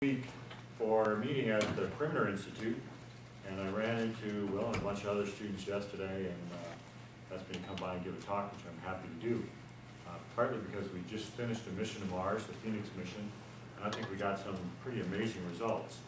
week for a meeting at the Perimeter Institute, and I ran into Will and a bunch of other students yesterday, and asked me to come by and give a talk, which I'm happy to do. Partly because we just finished a mission to Mars, the Phoenix mission, and I think we got some pretty amazing results.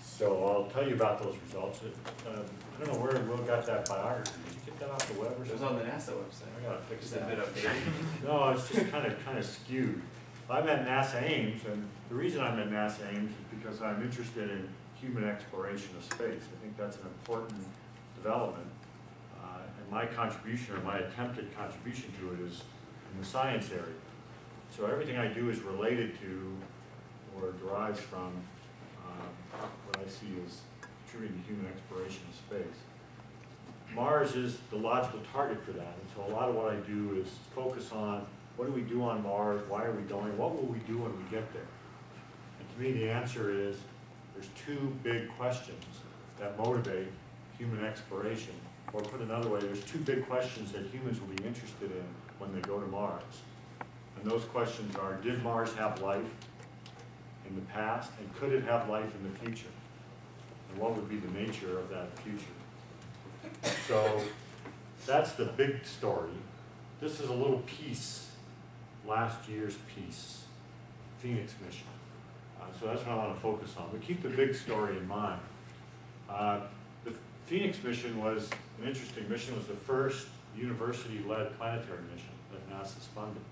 So I'll tell you about those results. I don't know where Will got that biography. Did you get that off the web or something? It was on the NASA website. I gotta fix Is it that. a bit updated? No, it's just kind of skewed. I'm at NASA Ames, and the reason I'm at NASA Ames is because I'm interested in human exploration of space. I think that's an important development. And my contribution, or my attempted contribution to it, is in the science area. So everything I do is related to or derives from what I see as contributing to human exploration of space. Mars is the logical target for that, and so a lot of what I do is focus on what do we do on Mars, why are we going, what will we do when we get there? And to me the answer is there's two big questions that motivate human exploration, or put another way, there's two big questions that humans will be interested in when they go to Mars. And those questions are, did Mars have life in the past, and could it have life in the future? And what would be the nature of that future? So that's the big story. This is a little piece, last year's piece, Phoenix mission. So that's what I want to focus on. But keep the big story in mind. The Phoenix mission was an interesting mission. It was the first university-led planetary mission that NASA's funded.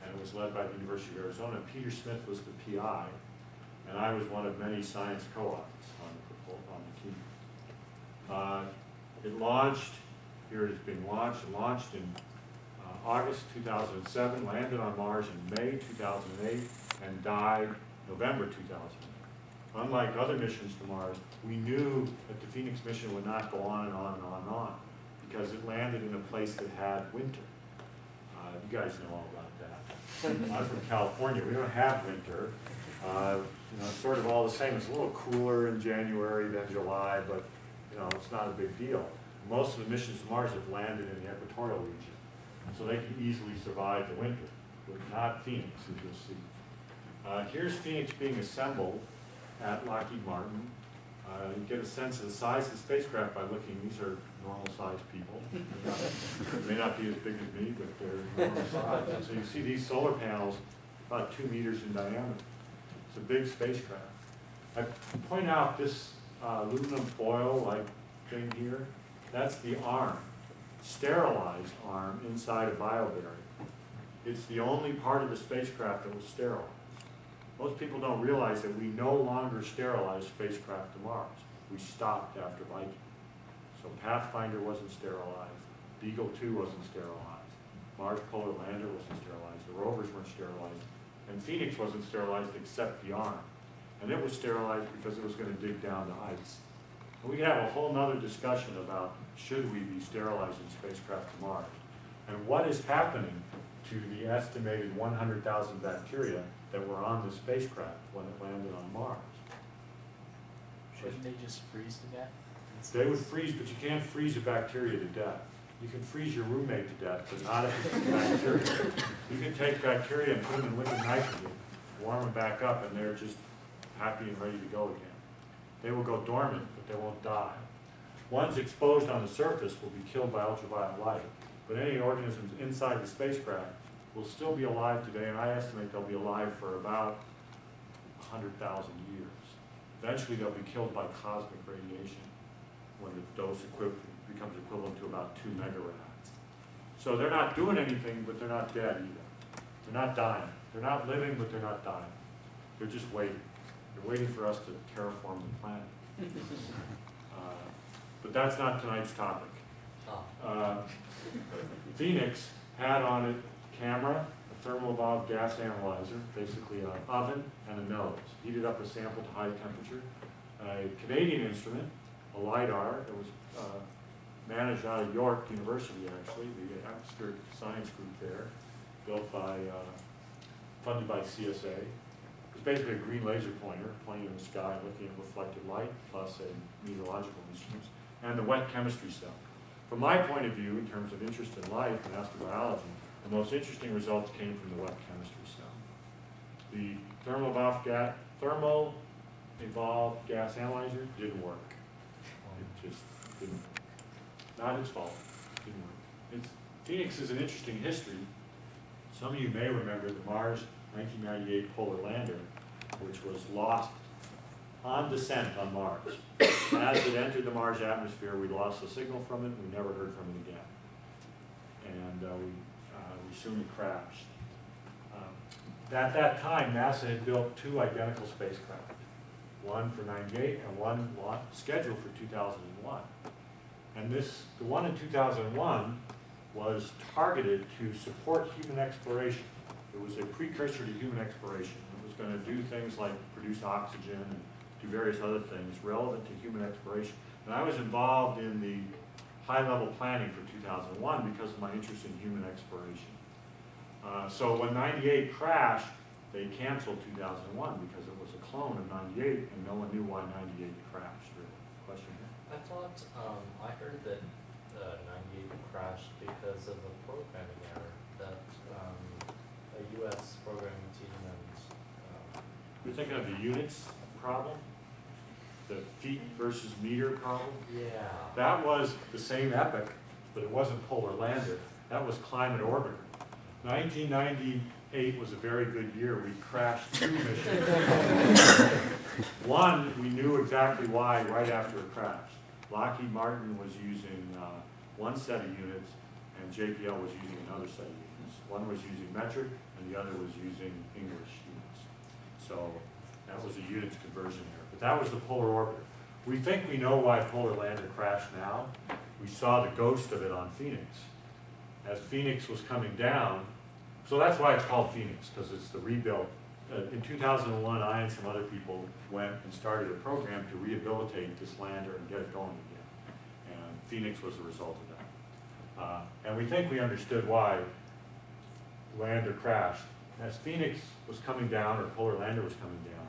And it was led by the University of Arizona. Peter Smith was the PI, and I was one of many science co-authors on the team. It launched, here it is being launched. It launched in August 2007, landed on Mars in May 2008, and died November 2008. Unlike other missions to Mars, we knew that the Phoenix mission would not go on and on and on and on, because it landed in a place that had winter. You guys know all about that. I'm from California. We don't have winter. You know, it's sort of all the same. It's a little cooler in January than July, but you know, it's not a big deal. Most of the missions to Mars have landed in the equatorial region, so they can easily survive the winter, but not Phoenix, as you'll see. Here's Phoenix being assembled at Lockheed Martin. You get a sense of the size of the spacecraft by looking. These are normal-sized people. They may not be as big as me, but they're normal size. And so you see these solar panels about 2 meters in diameter. It's a big spacecraft. I point out this aluminum foil-like thing here. That's the arm, sterilized arm inside a biobarrier. It's the only part of the spacecraft that was sterilized. Most people don't realize that we no longer sterilize spacecraft to Mars. We stopped after Viking. So Pathfinder wasn't sterilized, Beagle 2 wasn't sterilized, Mars Polar Lander wasn't sterilized, the rovers weren't sterilized, and Phoenix wasn't sterilized except the arm. And it was sterilized because it was going to dig down to ice. And we could have a whole other discussion about should we be sterilizing spacecraft to Mars, and what is happening to the estimated 100,000 bacteria that were on the spacecraft when it landed on Mars. Shouldn't they just freeze to death? They would freeze, but you can't freeze a bacteria to death. You can freeze your roommate to death, but not if it's bacteria. You can take bacteria and put them in liquid nitrogen, warm them back up, and they're just happy and ready to go again. They will go dormant, but they won't die. Ones exposed on the surface will be killed by ultraviolet light, but any organisms inside the spacecraft will still be alive today, and I estimate they'll be alive for about 100,000 years. Eventually they'll be killed by cosmic radiation when the dose becomes equivalent to about 2 megarads. So they're not doing anything, but they're not dead either. They're not dying. They're not living, but they're not dying. They're just waiting. They're waiting for us to terraform the planet. But that's not tonight's topic. Phoenix had on it camera, a thermal evolved gas analyzer, basically an oven and a nose. Heated up a sample to high temperature. A Canadian instrument, a LiDAR, that was managed out of York University, actually, the atmospheric science group there, built by, funded by CSA. It's basically a green laser pointer pointing in the sky looking at reflected light, plus a meteorological instrument, and the wet chemistry cell. From my point of view, in terms of interest in life and astrobiology, the most interesting results came from the wet chemistry cell. The thermo evolved gas analyzer didn't work. It just didn't. Not its fault. Didn't work. Phoenix is an interesting history. Some of you may remember the Mars 1998 polar lander, which was lost on descent on Mars. As it entered the Mars atmosphere, we lost the signal from it. We never heard from it again. And we soon crashed. At that time, NASA had built 2 identical spacecraft, one for '98 and one scheduled for 2001. And the one in 2001 was targeted to support human exploration. It was a precursor to human exploration. It was going to do things like produce oxygen and do various other things relevant to human exploration. And I was involved in the high-level planning for 2001 because of my interest in human exploration. So when '98 crashed, they canceled 2001 because it was a clone of '98, and no one knew why '98 crashed. Really. Question here? I thought, I heard that 98 crashed because of a programming error that a U.S. programming team and You're thinking of the units problem? The feet versus meter problem? yeah. That was the same epoch, but it wasn't polar lander. That was climate orbiter. 1998 was a very good year. We crashed 2 missions. One, we knew exactly why right after it crashed. Lockheed Martin was using one set of units, and JPL was using another set of units. One was using metric, and the other was using English units. So that was a units conversion error. But that was the polar orbiter. We think we know why polar lander crashed now. We saw the ghost of it on Phoenix. As Phoenix was coming down, so that's why it's called Phoenix, because it's the rebuilt. In 2001, I and some other people went and started a program to rehabilitate this lander and get it going again. And Phoenix was the result of that. And we think we understood why the lander crashed. As Phoenix was coming down, or polar lander was coming down,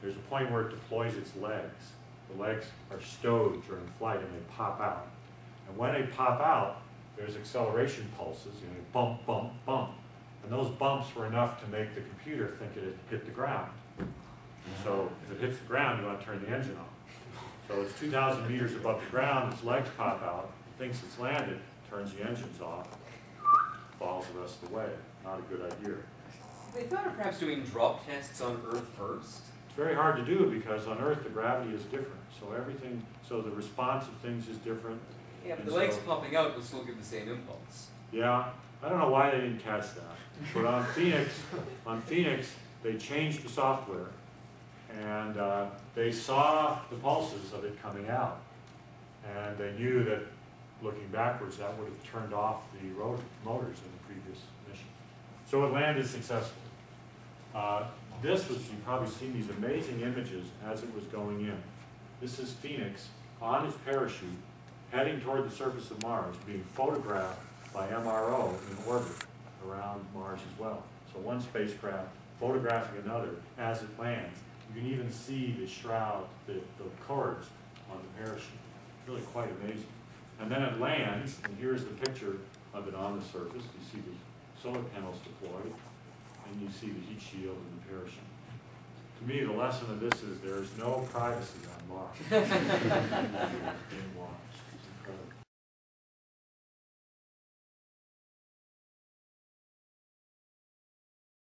there's a point where it deploys its legs. The legs are stowed during flight and they pop out. And when they pop out, there's acceleration pulses, you know, bump, bump, bump. And those bumps were enough to make the computer think it had hit the ground. And so if it hits the ground, you want to turn the engine on. So it's 2,000 meters above the ground, its legs pop out, it thinks it's landed, turns the engines off, falls the rest of the way. Not a good idea. They thought of perhaps doing drop tests on Earth first. It's very hard to do because on Earth the gravity is different. So the response of things is different. Yeah, but And the legs so- popping out will still give the same impulse. Yeah, I don't know why they didn't catch that. But on Phoenix, they changed the software, and they saw the pulses of it coming out, and they knew that looking backwards, that would have turned off the motors in the previous mission. So it landed successfully. You've probably seen these amazing images as it was going in. This is Phoenix on its parachute, heading toward the surface of Mars, being photographed by MRO in orbit around Mars as well. So one spacecraft photographing another as it lands. You can even see the shroud, the cords on the parachute. It's really quite amazing. And then it lands, and here's the picture of it on the surface. You see the solar panels deployed, and you see the heat shield and the parachute. To me, the lesson of this is there is no privacy on Mars. It's being watched.